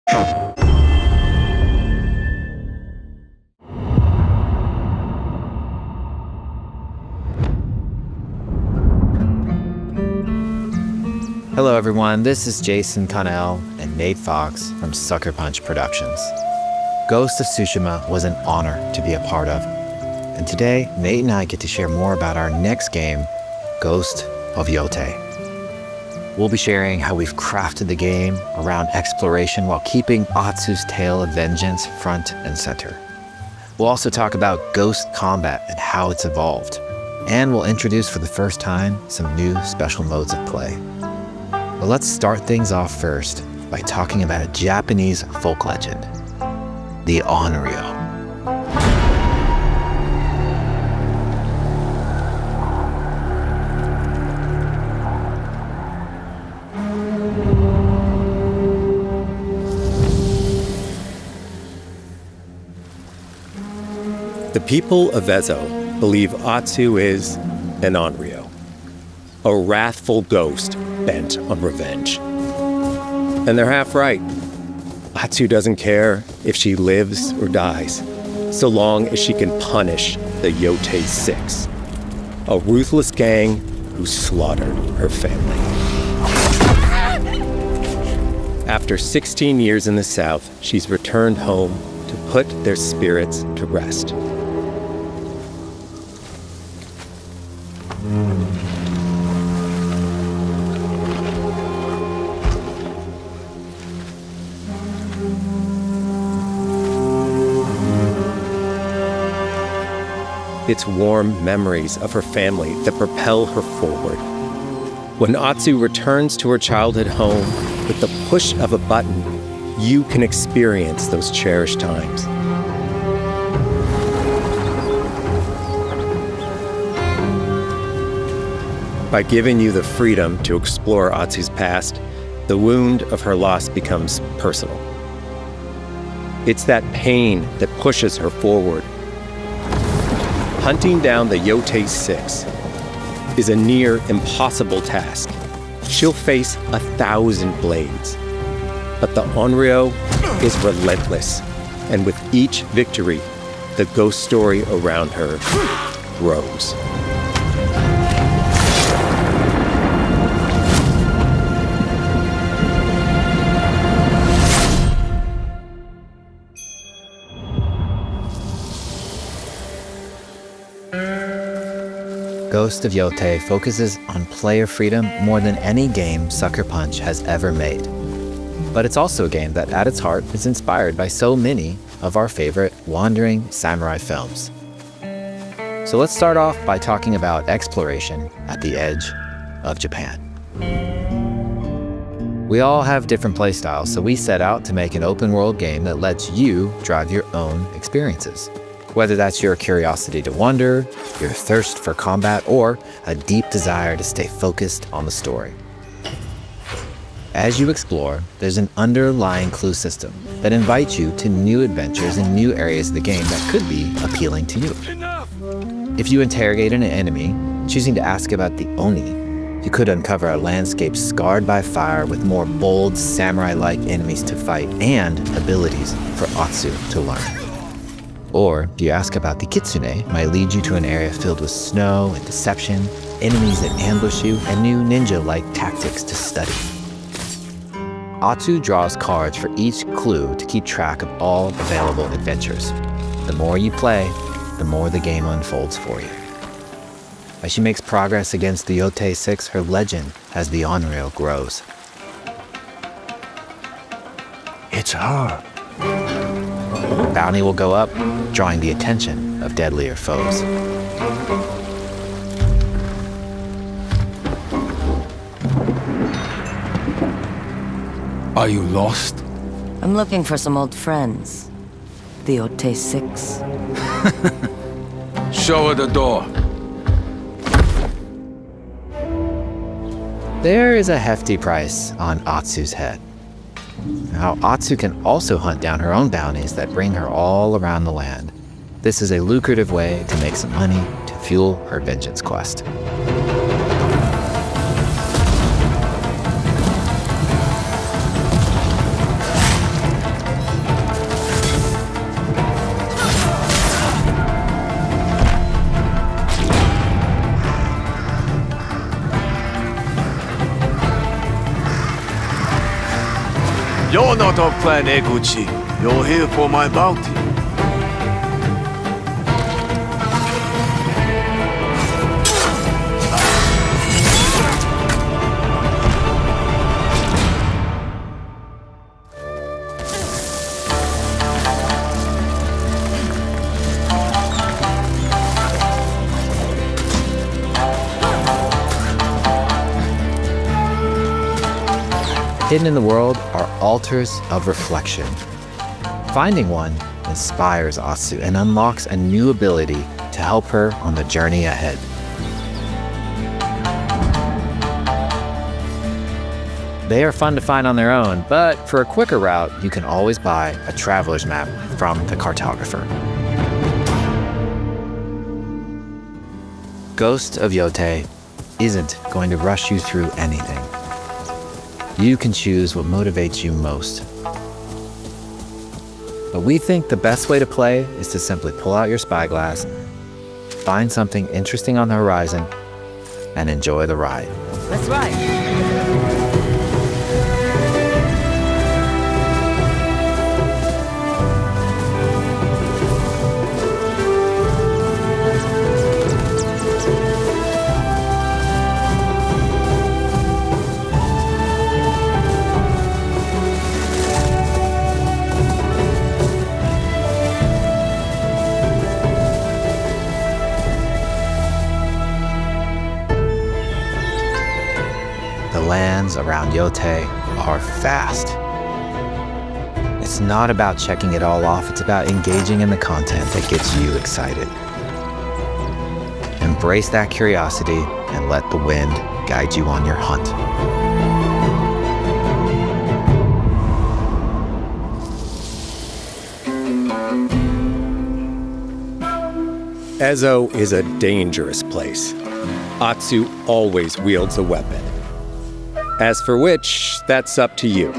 Hello everyone, this is Jason Connell and Nate Fox from Sucker Punch Productions. Ghost of Tsushima was an honor to be a part of. And today, Nate and I get to share more about our next game, Ghost of Yotei. We'll be sharing how we've crafted the game around exploration while keeping Atsu's tale of vengeance front and center. We'll also talk about ghost combat and how it's evolved. And we'll introduce for the first time some new special modes of play. But let's start things off first by talking about a Japanese folk legend, the Onryo. The people of Ezo believe Atsu is an Onryo, a wrathful ghost bent on revenge. And they're half right. Atsu doesn't care if she lives or dies, so long as she can punish the Yotei 6, a ruthless gang who slaughtered her family. After 16 years in the South, she's returned home to put their spirits to rest. It's warm memories of her family that propel her forward. When Atsu returns to her childhood home, with the push of a button, you can experience those cherished times. By giving you the freedom to explore Atsu's past, the wound of her loss becomes personal. It's that pain that pushes her forward. Hunting down the Yotei 6 is a near impossible task. She'll face 1,000 blades. But the Onryo is relentless, and with each victory, the ghost story around her grows. Ghost of Yotei focuses on player freedom more than any game Sucker Punch has ever made. But it's also a game that at its heart is inspired by so many of our favorite wandering samurai films. So let's start off by talking about exploration at the edge of Japan. We all have different playstyles, so we set out to make an open world game that lets you drive your own experiences. Whether that's your curiosity to wonder, your thirst for combat, or a deep desire to stay focused on the story. As you explore, there's an underlying clue system that invites you to new adventures in new areas of the game that could be appealing to you. If you interrogate an enemy, choosing to ask about the Oni, you could uncover a landscape scarred by fire with more bold, samurai-like enemies to fight and abilities for Atsu to learn. Or, if you ask about the Kitsune, it might lead you to an area filled with snow and deception, enemies that ambush you, and new ninja-like tactics to study. Atsu draws cards for each clue to keep track of all available adventures. The more you play, the more the game unfolds for you. As she makes progress against the Yotei 6, her legend as the Onryo grows. It's her. Bounty will go up, drawing the attention of deadlier foes. Are you lost? I'm looking for some old friends. The Yotei 6. Show her the door. There is a hefty price on Atsu's head. Now, Atsu can also hunt down her own bounties that bring her all around the land. This is a lucrative way to make some money to fuel her vengeance quest. You're not of Clan Eguchi. You're here for my bounty. Hidden in the world are altars of reflection. Finding one inspires Atsu and unlocks a new ability to help her on the journey ahead. They are fun to find on their own, but for a quicker route, you can always buy a traveler's map from the cartographer. Ghost of Yotei isn't going to rush you through anything. You can choose what motivates you most. But we think the best way to play is to simply pull out your spyglass, find something interesting on the horizon, and enjoy the ride. Let's ride. The lands around Yotei are fast. It's not about checking it all off, it's about engaging in the content that gets you excited. Embrace that curiosity and let the wind guide you on your hunt. Ezo is a dangerous place. Atsu always wields a weapon. As for which, that's up to you.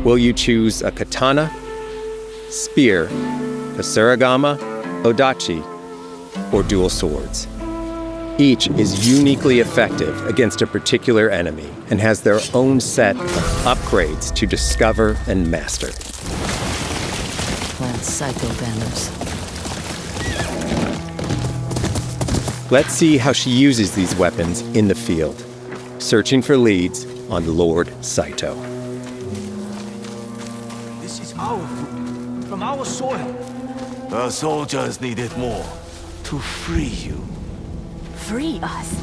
Will you choose a katana, spear, kasuragama, odachi, or dual swords? Each is uniquely effective against a particular enemy and has their own set of upgrades to discover and master. Clan Saito banners. Let's see how she uses these weapons in the field, searching for leads on Lord Saito. This is our food, from our soil. The soldiers needed more to free you. Free us.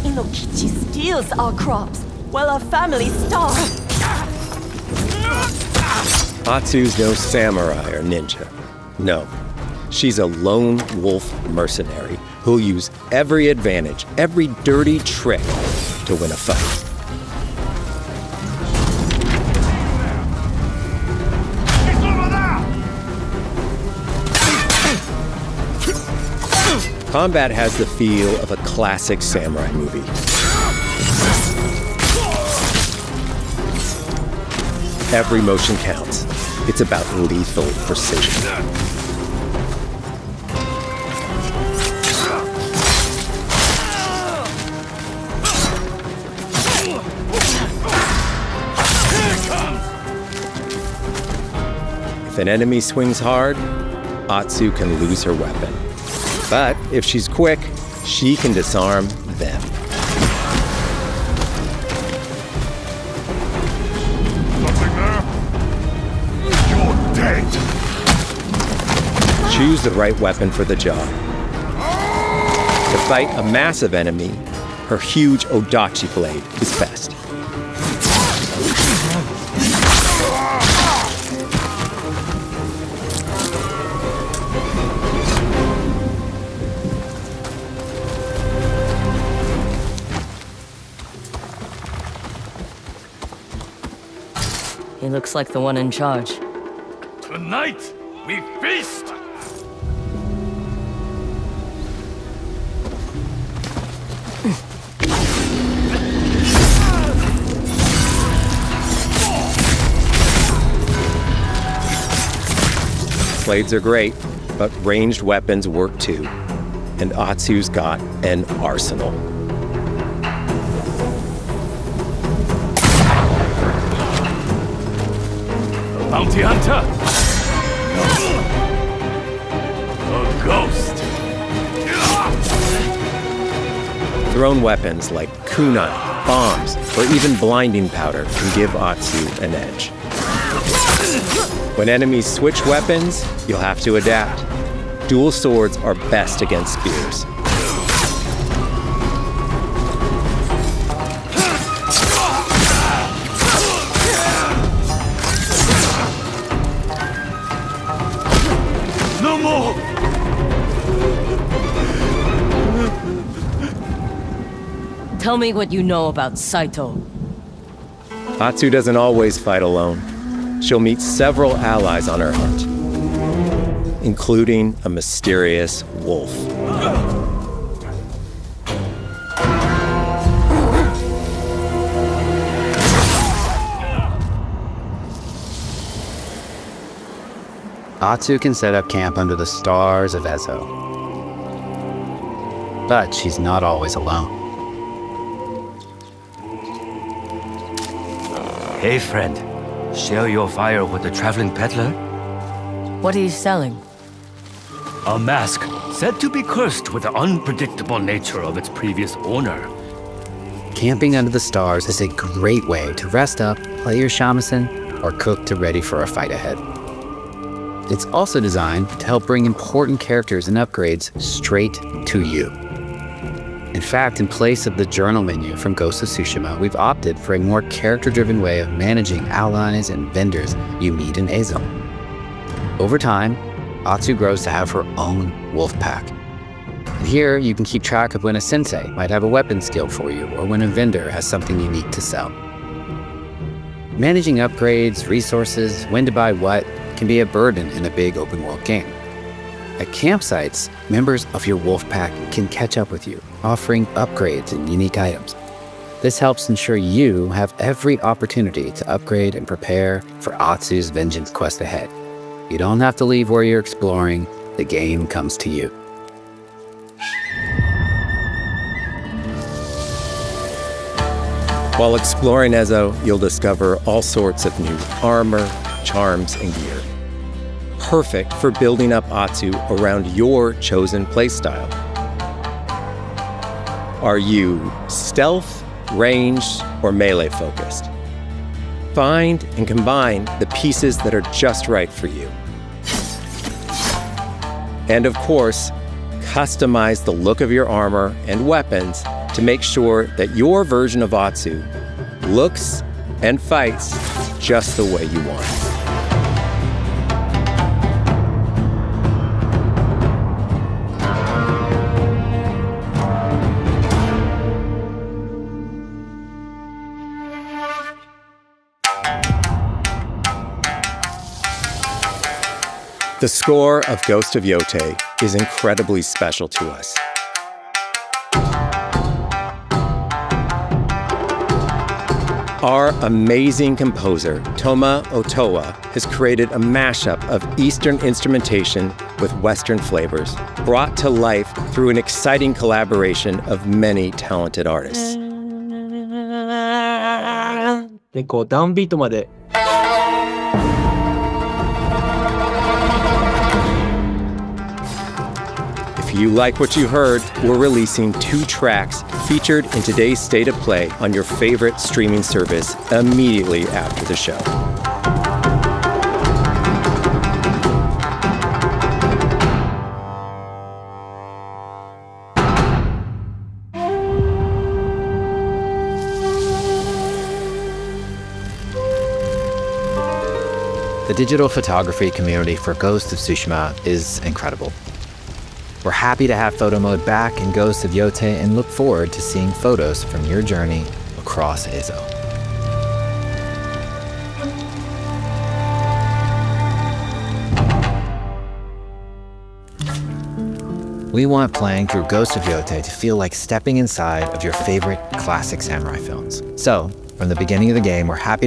Inokichi steals our crops while our families starve. Atsu's no samurai or ninja. No, she's a lone wolf mercenary who'll use every advantage, every dirty trick to win a fight. Combat has the feel of a classic samurai movie. Every motion counts. It's about lethal precision. If an enemy swings hard, Atsu can lose her weapon. But if she's quick, she can disarm them. Nothing there? You're dead! Choose the right weapon for the job. To fight a massive enemy, her huge odachi blade is best. He looks like the one in charge. Tonight, we feast! Blades are great, but ranged weapons work too. And Atsu's got an arsenal. Bounty hunter! A ghost! Thrown weapons like kunai, bombs, or even blinding powder can give Atsu an edge. When enemies switch weapons, you'll have to adapt. Dual swords are best against spears. No more! Tell me what you know about Saito. Atsu doesn't always fight alone. She'll meet several allies on her hunt, including a mysterious wolf. Atsu can set up camp under the stars of Ezo. But she's not always alone. Hey, friend. Share your fire with the traveling peddler? What are you selling? A mask said to be cursed with the unpredictable nature of its previous owner. Camping under the stars is a great way to rest up, play your shamisen, or cook to ready for a fight ahead. It's also designed to help bring important characters and upgrades straight to you. In fact, in place of the journal menu from Ghost of Tsushima, we've opted for a more character-driven way of managing allies and vendors you meet in Ezo. Over time, Atsu grows to have her own wolf pack. And here, you can keep track of when a sensei might have a weapon skill for you, or when a vendor has something unique to sell. Managing upgrades, resources, when to buy what, can be a burden in a big open-world game. At campsites, members of your wolf pack can catch up with you, offering upgrades and unique items. This helps ensure you have every opportunity to upgrade and prepare for Atsu's vengeance quest ahead. You don't have to leave where you're exploring, the game comes to you. While exploring Ezo, you'll discover all sorts of new armor, charms, and gear. Perfect for building up Atsu around your chosen playstyle. Are you stealth, ranged, or melee focused? Find and combine the pieces that are just right for you. And of course, customize the look of your armor and weapons to make sure that your version of Atsu looks and fights just the way you want. The score of Ghost of Yotei is incredibly special to us. Our amazing composer, Toma Otoa, has created a mashup of Eastern instrumentation with Western flavors, brought to life through an exciting collaboration of many talented artists. でこうダウンビートまで If you like what you heard, we're releasing 2 tracks featured in today's State of Play on your favorite streaming service immediately after the show. The digital photography community for Ghost of Tsushima is incredible. We're happy to have photo mode back in Ghost of Yotei and look forward to seeing photos from your journey across Ezo. We want playing through Ghost of Yotei to feel like stepping inside of your favorite classic samurai films. So, from the beginning of the game, we're happy to